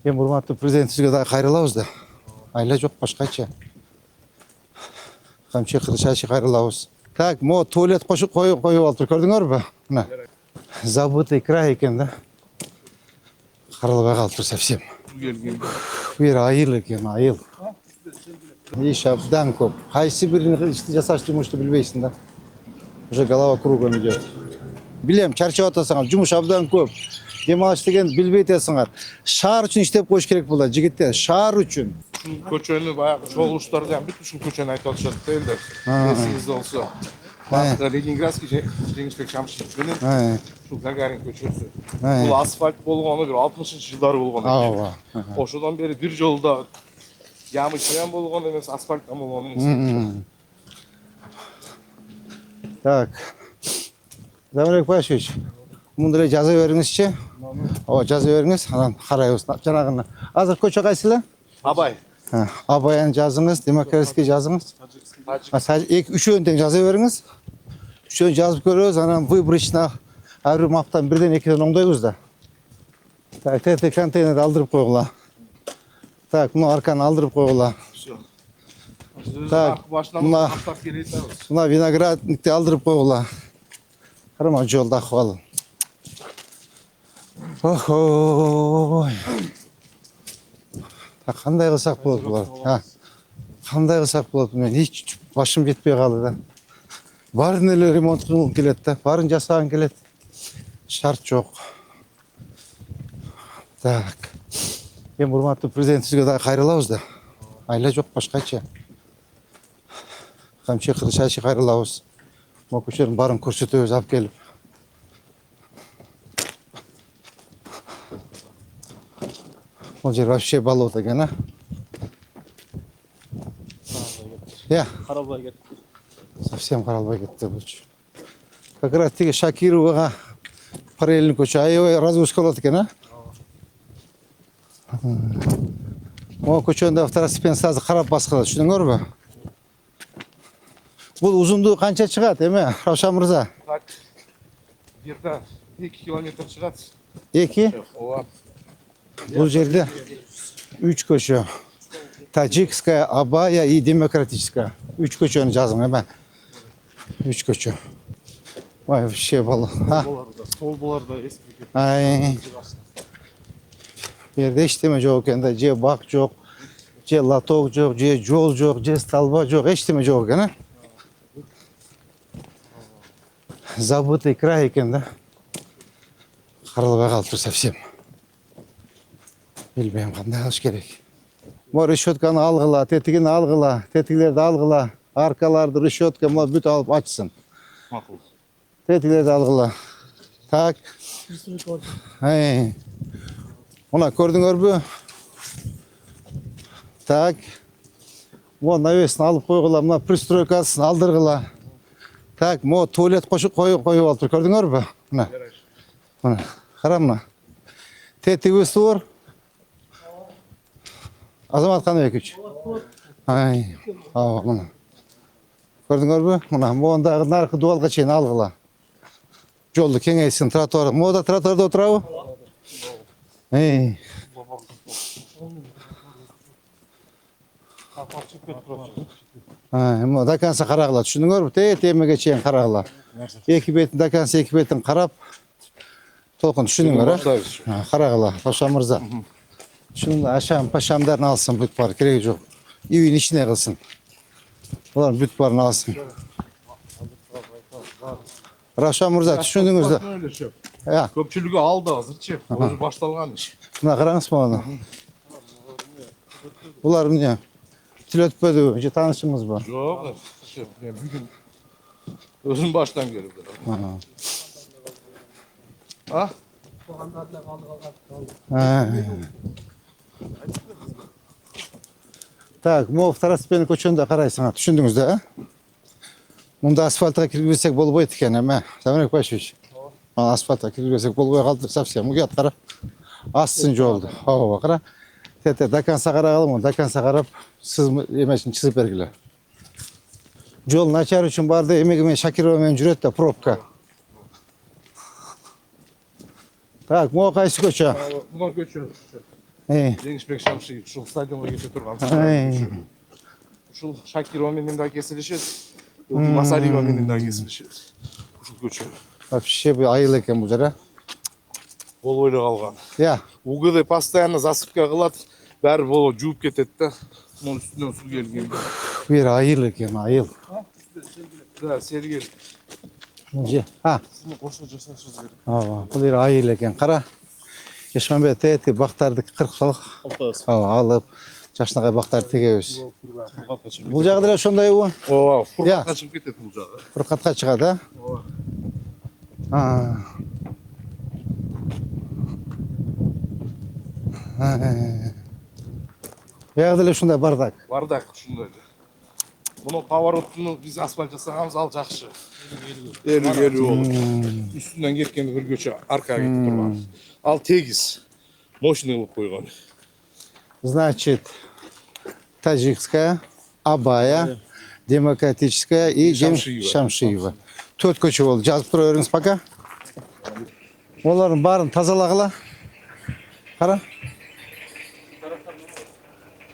Эми урматтуу президентибизге дагы кайрылабыз да. Айла жок башкача. Камчы кылышачы кайрылабыз. Так, мо туалет коюп алыптыр, көрдүңөрбү? Мына. Забытый край экен да. Каралбай калыптыр совсем. Бу жер айыл экен, айыл. Иш абдан көп. Кайсы бирин ишти жасашты жумушту билбейсиң да. Уже голова кругом идет. Билем, чарчап атасыңар, жумуш абдан көп. Демалыш деген билбей атасыңар. Шаар үчүн иштеп коюш керек булар, жигиттер. Шаар үчүн. Ушул көчөнү баягы чогулуштарды ham бүт ушул көчөнү айтып атышат да элдер. Эсиңизде болсо. Баягы Ленинградский Жеңишбек Шамшиев менен ушул Гагарин көчөсү. Бул асфальт болгону бир 60-жылдары болгон экен. Ошодон бери бир жолдо ямычтан болгон эмес, асфальттан болгон эмес. Так. Замирбек Пашевич, мындай жаза бериңизчи. Ооба, жаза бериңиз, анан карайбыз. Жанагына. Азыр көчө кайсы эле? Абай. Абайын жазыңыз, демократический жазыңыз. Үчөөнү тең жаза бериңиз. Үчөөнү жазып көрөбүз, анан выборочно ар бир маптан бирден экиден оңдойбуз да. Так, ТТ контейнерди алдырып койгула. Так, мына арканы алдырып койгула. Так, мына виноградникти алдырып койгула. Карама жолдо акыбалы. Охой. Так, кандай кылсак болот булар? Кандай кылсак болот? Мен эч башым жетпей калды да. Баарын эле ремонт кылгым келет да. Баарын жасагым келет. Шарт жок. Так. Эми урматтуу президентибизге дагы кайрылабыз да. Айла жок башкача. Камчы кылышачы кайрылабыз. Могу көчөнүн баарын көрсөтөбүз алып келип. Бул жер вообще болото экен, а? Каралбай кетти. Совсем каралбай кетти булчу. Как раз тиги Шакировага параллельный көчө аябай разгрузка болот экен, а? Могу көчөнүн второстепенный азыр карап баскыла, түшүнүңөрбү? Бул узундугу канча чыгат эме, Равшан мырза? Так. Где-то 2 километр чыгат. 2? Ооба. Бул жерде 3 көчө. Таджикская, Абая и Демократическая. 3 көчөнү жазың эме. 3 көчө. Ой, вообще боло. Столбуларда эски. Бу жерде эчтеме жок экен да, же бак жок, же лоток жок, же жол жок, же столба жок, эчтеме жок экен, а? Забытый край экен да. Каралбай калыптыр совсем. Билбейм кандай кылыш керек. Мо решетканы алгыла, тетигин алгыла, тетиглерди алгыла, аркаларды, решетка мо бүт алып ачсын. Макул. Тетиглерди алгыла. Так. Мына көрдүңөрбү? Так. Мо навесин алып койгула, мына пристройкасын алдыргыла. Так, мо туалет коюп алыптыр, көрдүңөрбү? Мына. Мына, кара мына. Тетиги суур. Азамат Каныбекович. Мына. Көрдүңөрбү? Мына мондагы наркы дуалга чейин алгыла. Жолду кеңейтсин, тротуар. Мода тротуарда отурабы? До конца карагыла, түшүндүңөрбү? Темеге чейин карагыла. Эки бетин, до конца эки бетин карап, толкун түшүндүңөр, а? Карагыла, Равшан мырза. Шунун ашам, пашамдарын алсын, бүт бар, кереги жок. Үйүн ичине кылсын. Булар бүт барын алсын. Равшан мырза, түшүндүңүз да? Көпчүлүгү алды азырчы. Өзү башталган иш. Мына караңыз мына. Булар эмне? Тил өтпөдүбү, же таанышыңызбы? Жок, бүгүн өзүм баштан көрүп. Так, могу второстепенный көчөнү да карайсың, түшүндүңүз да? Мында асфальтка киргизсек болбойт экен, эме. Замирбек Пашевич. Асфальтка киргизсек болбой калды совсем. Уят кара. Астын жолду. Ооба, кара. Тете до конца карагылы, до конца карап, сиз эмесин чызып бергиле. Жол начар үчүн барды, эмеге мен Шакирова менен жүрөт да, пробка. Так, могу кайсы көчө? Мына көчө. Жеңишбек Шамшиев ушул стадионго кете турган. Ушул Шакирова менен да кесилишет. Масалиева менен да кесилишет. Ушул көчө. Вообще bu айыл экен бул жер. Болбой эле калган. Я. УГД постоянно засыпка кылат, баары боло жууп кетет да. Мунун үстүнөн суу келген. Bu yer айыл экен, айыл. Да, Сергей. Сизди кошо жасашыңыз керек. Бул yer айыл экен. Кара. Ешманбет тети бактарды кыркып салып, алып, жашнагай бактарды тегебиз. Бул жагы деле ошондой бу. Ооба, фуркатка чыгып кетет бул жагы. Фуркатка чыгат, да? Ооба. Бияк деле ушундай бардак. Бардак ушундай эле. Муну поворотуну биз асфальт жасаганбыз, ал жакшы. 50 болуп. Үстүнөн кеткенде бир көчө аркага кетип турган. Ал тегиз. Мощный кылып койгон. Значит, Таджикская, Абая, Демократическая и Шамшиева. Төрт көчө болду. Жазып тура бериңиз пока. Олардын баарын тазалагыла. Кара.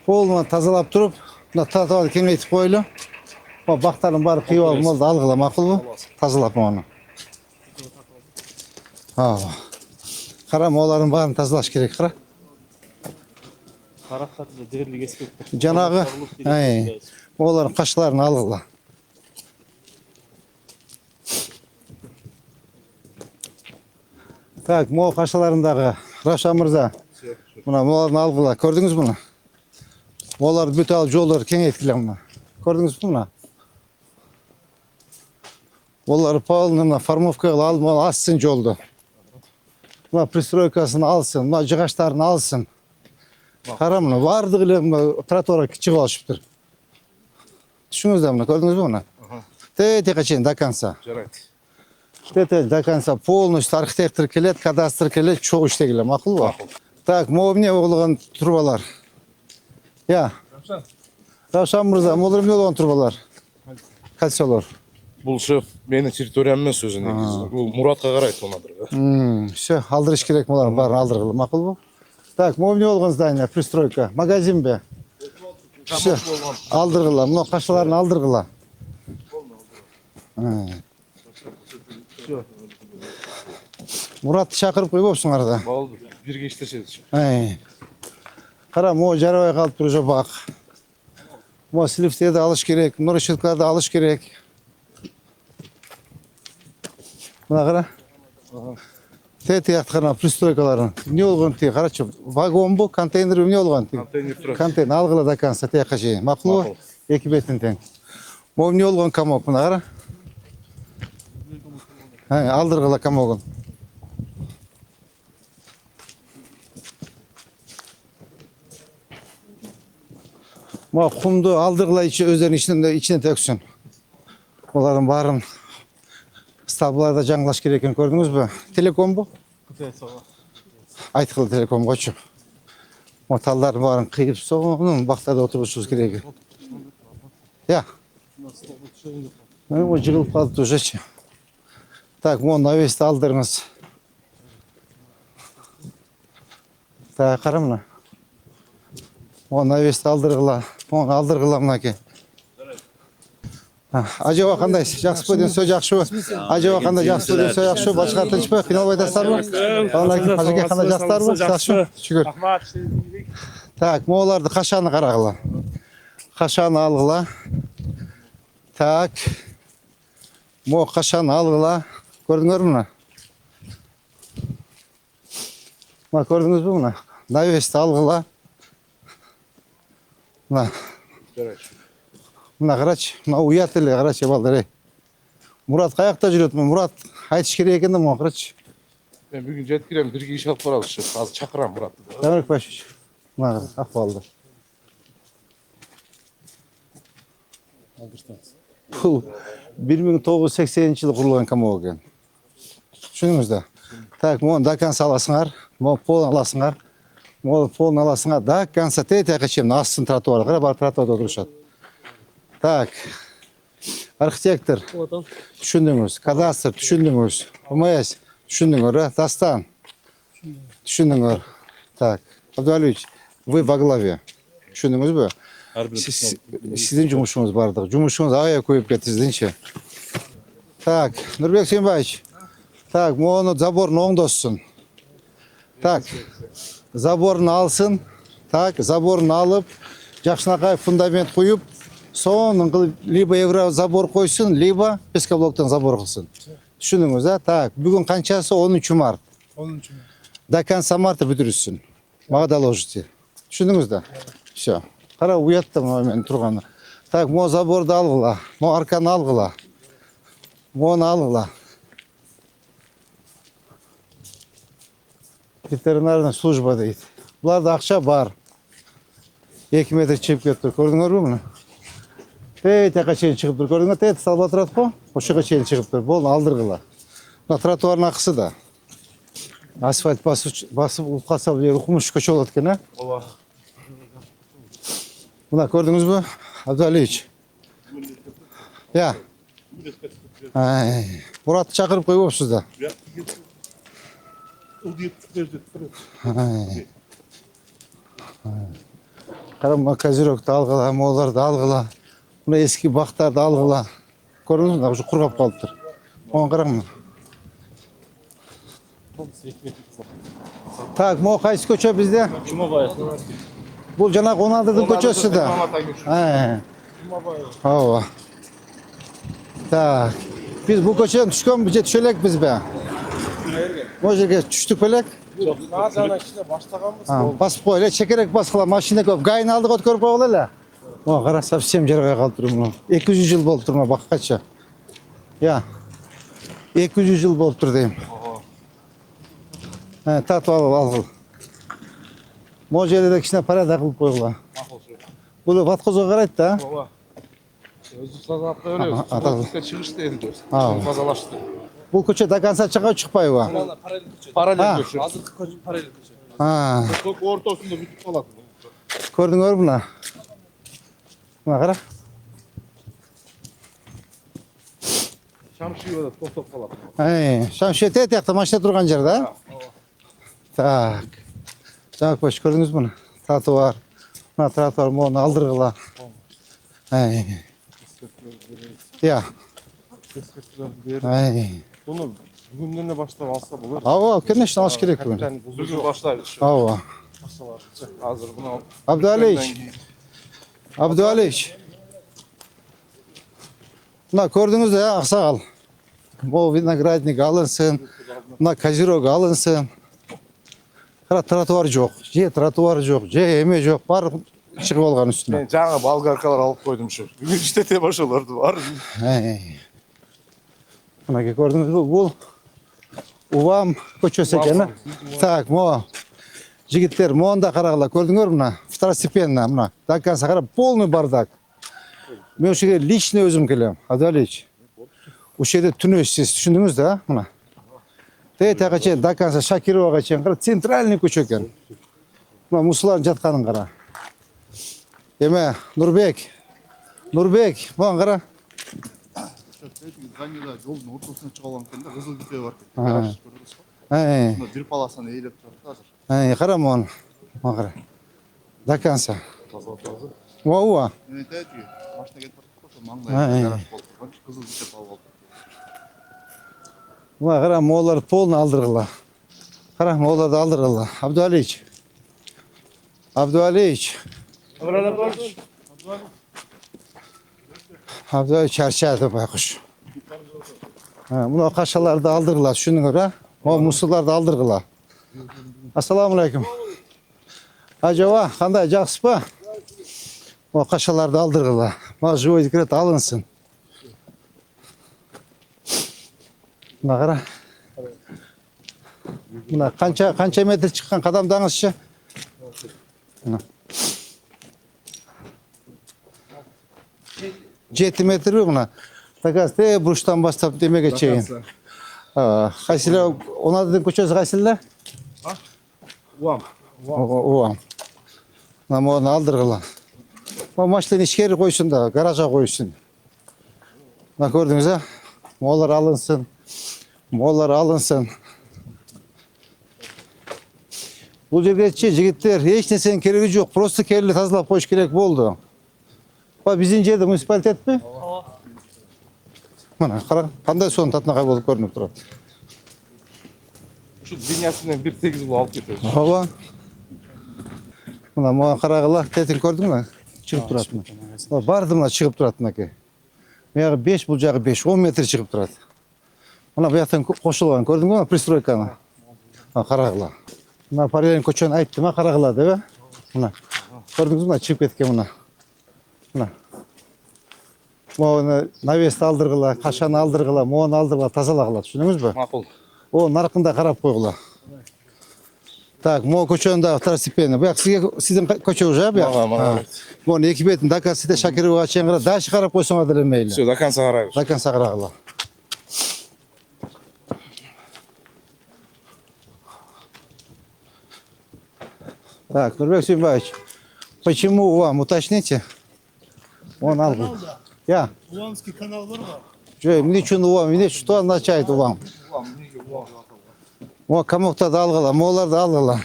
Полно тазалап туруп, мына тротуарды кеңейтип койлу. Бактардын баары кыйып алып болду, алгыла макулбу? Тазалап муну. Кара, олардын баарын тазалаш керек, кара. Каракат эле дээрлик эскертти. Жанагы, олардын кашкаларын алгыла. Так, могу кашкаларындагы Равшан мырза. Мына буларды алгыла. Көрдүңүзбү муну? Оларды бүт алып жолдорду кеңейткиле муну. Көрдүңүзбү муну? Олар полный формовка алып алсын жолду. Мына пристройкасын алсын, мына жыгаштарын алсын. Кара муну, бардыгы эле тротуарга чыгып алышыптыр. Түшүңүздөр муну, көрдүңүзбү муну? Тетиге чейин до конца. Жарайт. Тети до конца полностью архитектор келет, кадастр келет, чогуу иштегиле, макулбу? Так, могу эмне болгон турбалар? Я. Равшан мырза, могу эмне болгон турбалар? Кальцолор. Бул шеф менин территориям эмес өзү негизи. Бул Муратка карайт мунадыр. Все, алдырыш керек булардын баарын алдыргыла, макулбу? Так, могу эмне болгон здание, пристройка, магазинби? Все, алдыргыла, мына кашаларын алдыргыла. Murat'ı çakırıp koyuyorsun da. Болду, бирге иштешет. Кара, могу жарабай калып туруп бак. Могу сливтерди алыш керек, решеткаларды алыш керек. Мына кара. Тети яктарына пристройкаларын. Эмне болгон тиги, карачы, вагонбу, контейнер эмне болгон тиги? Контейнер турат. Контейнер алгыла до конца, тияка чейин. Макулбу? Эки бетин тең. Могу эмне болгон комок, мына кара. Алдыргыла комогун. Ма кумду алдыргыла өздөрүнүн ичине төксүн. Олардын баарын стабларда жаңылаш керек экен, көрдүңүзбү? Телекомбу? Айткыла телеком койчу. Ма талдардын баарын кыйып сонун бактарда отурушубуз керек. Я. Мына жыгылып калды ужечи. Так, вон навесті алдырыңыз. Так, қарамына. Вон навесті алдырғыла. Вон алдырғыла мұнаке. Ажева қандай? Жақсы бөден сөз жақшы бө? Ажева қандай жақсы бөден сөз жақшы бө? Башқа тынш бө? Қиналбайдастар бө? Қажеке қандай жастар бө? Жақшы? Шүкір. Так, моларды қашаны қарағыла. Қашаны алғыла. Так. Мо қашаны алғыла. Көрдүңөр муну? Мына көрдүңүзбү муну? Навести алгыла. Мына. Мына карачы, мына уят эле карачы балдар. Мурат каякта жүрөт? Мурат айтыш керек экен да муну карачы. Мен бүгүн жетип кирем, бирге иш алып барабыз. Азыр чакырам Муратты. Жамырек башыч. Мына акыбалды. Бул 1980-жылы курулган комок экен. Түшүнүңүздөр. Так, мону до конца аласыңар, мону пол аласыңар, мону пол аласыңар, до конца тетияка чейин астын тротуарга, бар тротуарда отурушат. Так, архитектор, түшүндүңүз, кадастр, түшүндүңүз, ОМС, түшүндүңөр, Дастан, түшүндүңөр. Так, Abdülhamid, вы во главе. Düşündünüz mü? Sizin жұмысыңыз бардық. Жұмысыңыз ая көйіп кетті сіздіңше. Так, Нұрбек Сембаевич. Так, оны заборын оңдосын. Так, заборын алсын. Так, заборын алып, жақшынақай фундамент қойып, соның қылып, либо евро забор қойсын, либо пескоблоктан забор қылсын. Düşündünüz, ha? Так, бүгін қаншасы 13 март. 13 март. До конца марта бітірісін. Маға доложите. Düşündünüz да? Все. Қара ұяттым мен тұрғаны. Так, мо заборды алғыла, мо арканы алғыла. Моны алғыла. Ветеринарный служба дейді. Бұларда ақша бар. 2 метр чеп кетті. Көрдіңдер мұны? Тәқа чейін шығып тұр. Көрдіңдер? Тәйті салба тұрады қо? Ошыға чейін шығып тұр. Болын алдырғыла. Мына тротуардың ақысы да. Асфальт басып ұлқаса ұқымыш көше болады екен, а? Ola. Mına gördünüz mü? Abdülhamid. Ya. Murat'ı çakırıp koyuyorsunuz da. Karama Kazirok da algıla, Moğollar da algıla. Buna eski baktar da algıla. Gördünüz mü? Şu kurgap kalıptır. Onu kırak mı? Tak, mo kayısı köçe bizde. Bu canak 16'ın köçesi de. Hava. Tak. Biz bu köçeden düşkön bize düşelek biz be. O жерге düştük belek. Жана кичине баштаганбыз. Basıp koy, çekerek basıla, maşine köp. Gayını aldık ot körüp oğul hele. O kara совсем жерге kaldı durma. 200 yıl boldu durma bak kaça. Ya. 200 yıl boldu dur deyim. Tatlı al. O жерде de kişine para da kılıp koyula. Bunu vatkoza karaydı da. Ola. Özbekistan tarafta öyle. Atalım. Sportiste çıkış değildi diyorsun. Ha. Fazalaştı. Bu köçe dakansa çıkar çıkpay va. Paralel göçü. Азыркы көчү параллель көчү. Ha. Çok ortasında bütün falan. Gördün mü buna? Buna kara. Şamşiyo da top falan. Şamşiyete et yaktı maçta durgan yerde. Tak. Canık baş gördünüz mü bunu? Tatı var. Buna tatı var mı onu aldırgıla. Ya. Bunu bugünden de başta alsa bulur. Hava kendişten alış gerek mi? Bugün başlar. Hava. Hazır bunu al. Abdülhamid. Abdülhamid. Buna gördünüz ya aksakal. Bu vinogradnik alınsın. Buna kazirog alınsın. Kara trotuar yok. Je trotuar yok. Je yeme yok. Var çıkıp olgan üstüne. Ben жаңа болгаркалар алып koydum şu. Bugün işte te başalardı var. Buna gördünüz mü bu? Uvam köçesi eкен. Так, mo. Жигиттер, моонда карагыла. Көрдүңөр мына? Второстепенно мына. Даканса карап полный бардак. Мен ошо жерге лично өзүм келем. Абдулалич. Ошол жерде түнөш сиз түшүндүңүз да, мына. Тага чейин Даканса Шакировага чейин кара центральный көчө экен. Мына мусулардын жатканын кара. Эме Нурбек. Нурбек, маған кара. Заңда жолдың ортасына шыға алған екен да қызыл бүке бар екен. Бір паласаны ейлеп тұрады қазір. Кара маған. Маған кара. Даканса. Уа. Мен айтайын машина кетіп бара жатыр маңдай гараж болып тұрған қызыл бүке алып алды. Мына кара моолар полный алдыргыла. Кара мооларды алдыргыла. Абдулалич. Абдулалич. Abdülhamid çarşıda baykuş. Bunu kaşalar da aldırgıla, düşündüğünüz ha? O musullar da aldırgıla. Assalamu alaikum. Acaba, kanday жақсы па? O kaşalar da aldırgıla. Ma живой декрет alınsın. Buna kara. Buna kança metre çıkan kadamdanızça? 7 metre mi buna? Takas de burçtan bastap demek geçeyim. Kaysıyla ona dedin koçöz kaysıyla? Uam. Uam. Ama onu aldırgıla. O maçtan işkeri koysun da garaja koysun. Bak gördünüz ha? Moğollar alınsın. Moğollar alınsın. Бұл жерге жігіттер еш нәрсенің керегі жоқ. Просто келі тазалап қойыш керек болды. Біздің жерде муниципалитет пе? Мына қараң, қандай соның татынақай болып көрініп тұрады. Şu dünyasından bir 8 bu alıp getiriyor. Ова. Мына маған қарағыла, тәтіл көрдің ме? Шығып тұрады. Барды мына шығып тұрады мынакей. Бұяғы 5, бұл жағы 5, 10 метр шығып тұрады. Мына бұяқтан қосылған, көрдің ме? Пристройканы. Қарағыла. Мына параллель көшені айтты ма қарағыла деп? Мына. Көрдіңіз мына шығып кеткен мына. Мына. Мұны навесті алдырғыла, қашаны алдырғыла, мұны алдырғыла, тазалағыла. Түсініңіз бе? Maqul. О, нарқында қарап қойғыла. Так, мұны көшені второстепенный. Бұяқ сіздің көше уже, бұяқ? Мұны екі бетін дакасыда Шакировға чейін дальше қарап қойсың адыры мейлі. Все, до конца қарайық. До конца қарағыла. Так, Нурбек Сүйінбаевич, почему вам, уточните? Он алғын. Я. Уланский канал бар ма? Жой, мне что вам, мне что означает вам? О, комоқтарды алғыла, моларды алғыла.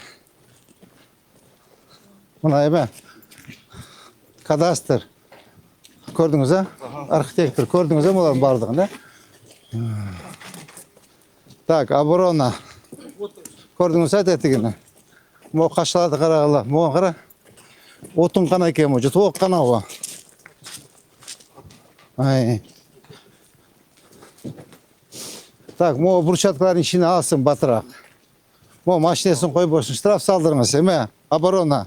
Мына еме, кадастр. Көрдіңіз, а? Архитектор, көрдіңіз, а? Молардың бардығын, да? Так, оборона. Көрдіңіз, а? Тәтігіні. Мо қашалады қарағыла, моған қара. Отын қана екен, мо, жұты оқ қана оға. Ай. Так, мо брусчаткалардың ішіне алсын батырақ. Мо машинесін қой болсын, штраф салдырыңыз, еме, оборона.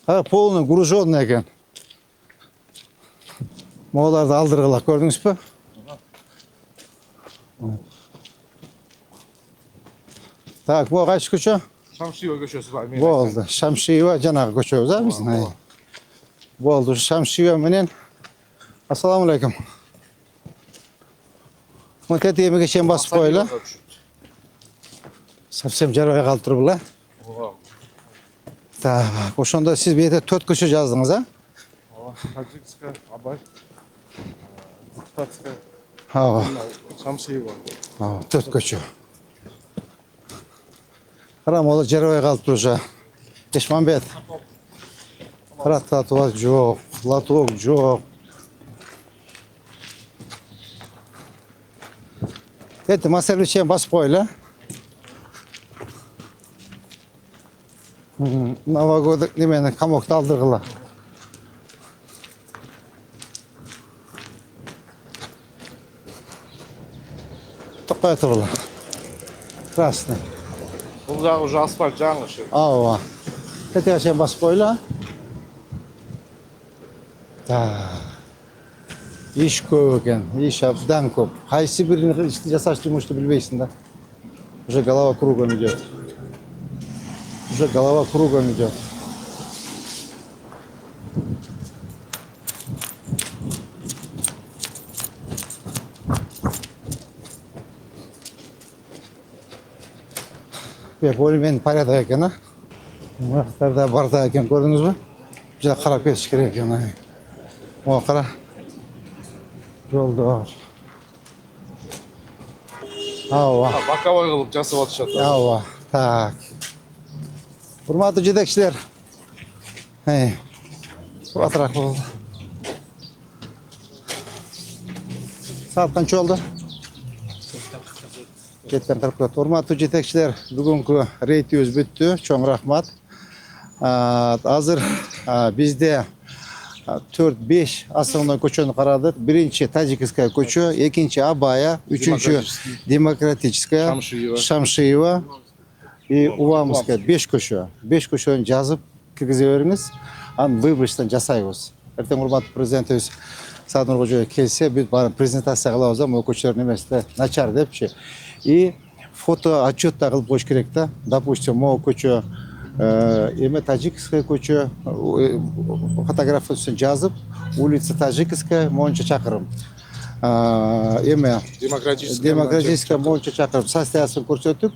Полный, груженный екен. Моғыларды алдырғыла, көрдіңіз пе? Так, мо қайшы көші? Шамшиева көшесі бар. Болды, Шамшиева жаңағы көшеміз, а біздің? Болды, Шамшиева менен. Ассаламу алейкум. Мұны тәті емеге шен басып қойылы. Совсем жарбай қалып тұр бұла. Так, ошонда сіз бейте 4 көше жаздыңыз, а? Таджикская, Абай, Депутатская, Шамшиева. 4 көше. Қарам, олы жарбай қалып тұр жа. Ешманбет. Қырат латуақ жоқ, латуақ жоқ. Тәті мәселе шен басып қойылы. Новогодық немені қамоқты алдырғыла. Тұққай тұрғыла. Красный. Бұл жағы уже асфальт жаңы ше. Ава. Тәтіға шен басып қойылы. Иш көп екен, иш абдан көп. Қайсы бірін жасаш жұмысты білбейсің да. Уже голова кругом идет. Уже голова кругом идет. Более-менее порядок екен, а? Мұрақтарда барда екен, көрдіңіз бе? Вже қарап кетіш керек екен. О, қара. Жолдар. Ауа. Боковой қылып жасап атышады. Ауа. Так. Құрметті жетекшілер. Атырақ болды. Сағат қанша болды? 7:44. Құрметті жетекшілер, бүгінгі рейдіміз бүтті. Чоң рахмат. Азыр бізде 4-5 основной көшені қарадық. Бірінші Таджикская көші, екінші Абая, үшінші Демократическая, Шамшиева и Увамская. 5 көші. 5 көшені жазып кіргізе беріңіз. Аны выборочтан жасайбыз. Ертең құрметті президентіміз Сағат Нұрғожаев келсе, біз презентация қыламыз, бұл көшелер неместі начар депші. И фото отчет қылып қойыш керек та. Допустим, бұл көше Еме Таджикская көші фотографиясын жазып, улица Таджикская, монша шақырым. Еме Демократическая монша шақырым. Состоясын көрсетіп,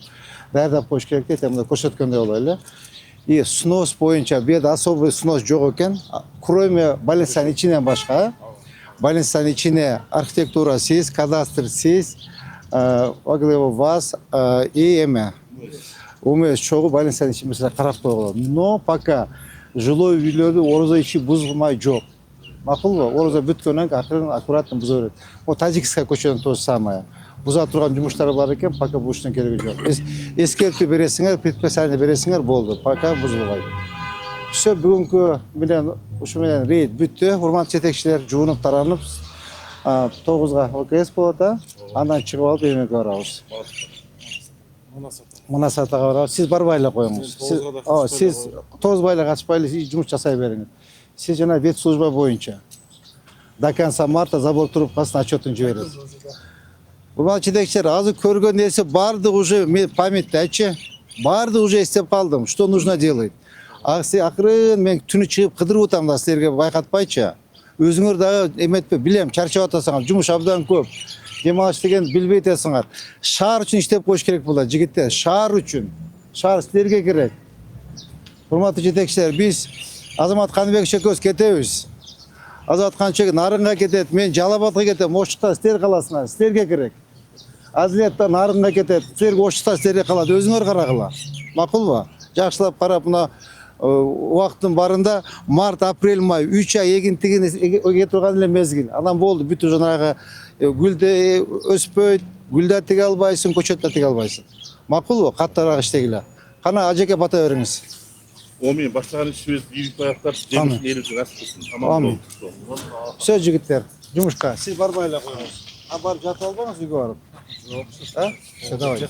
бәрді қойыш керек те, көрсеткенде олайлы. И снос бойынша, беді особый снос жоқ екен, кроме больницаның içінен башқа. Больницаның içіне архитектура сіз, кадастр сіз, оглево вас и еме. эмес чогуу больницанын ичи маселе карап койгула. Но пока жилой үйлөрдү орозо ичи бузулмай жок. Макулбу? Орозо бүткөндөн кийин акырын аккуратно буза берет. О Тажикская көчөнүн то же самое. Буза турган жумуштар бар экен, пока бул иштин кереги жок. Эскертүү бересиңер, предписание бересиңер болду. Пока бузулбайт. Все, бүгүнкү менен ушу менен рейд бүттү. Урматтуу жетекчилер, жуунуп таранып 9-га ОКС болот да. Андан чыгып алып эмекке барабыз. Мунасатага барабыз. Сиз барбай эле коюңуз. Сиз 9-байла катышпайлы жумуш жасай бериңиз. Сиз жана ветслужба боюнча до конца марта забор трубкасына отчетун жиберет. Урматтуу жетекчилер, азыр көргөн нерсе баардыгы уже памятте айтчы. Баардыгы уже эстеп калдым. Что нужно делать? Акырын мен түнү чыгып кыдырып атам да силерге байкатпайчы. Өзүңөр дагы эметпе, билем, чарчап атасыңар. Жумуш абдан көп. Демалыш деген билбей атасыңар. Шаар үчүн иштеп коюш керек болот, жигиттер. Шаар үчүн. Шаар силерге керек. Урматтуу жетекчилер, биз Азамат Каныбеков экөөбүз кетебиз. Азамат Каныбеков Нарынга кетет, мен Жалал-Абадка кетем. Ошто силер каласыңар, силерге керек. Азилеттен Нарынга кетет, силерге ошто силерге калат, өзүңөр карагыла. Макулбу? Жакшылап карап мына убакыттын барында март, апрель, май 3 ай эгинтигин эге турган эле мезгил. Анан болду, бүт уже жанагы гүлдө өспөйт, гүлдөр тиге албайсың, көчөттөр тиге албайсың. Макулбу? Каттараак иштегиле. Кана ажеке бата бериңиз. Омен баштаган ишибиз ийгиликтүү аяктап, жеңиш элибиз насып кылсын. Аман болуңуз. Все жигиттер, жумушка. Сиз барбай эле коюңуз. Барып жатып албаңыз үйгө барып. Жок. Все, давайте.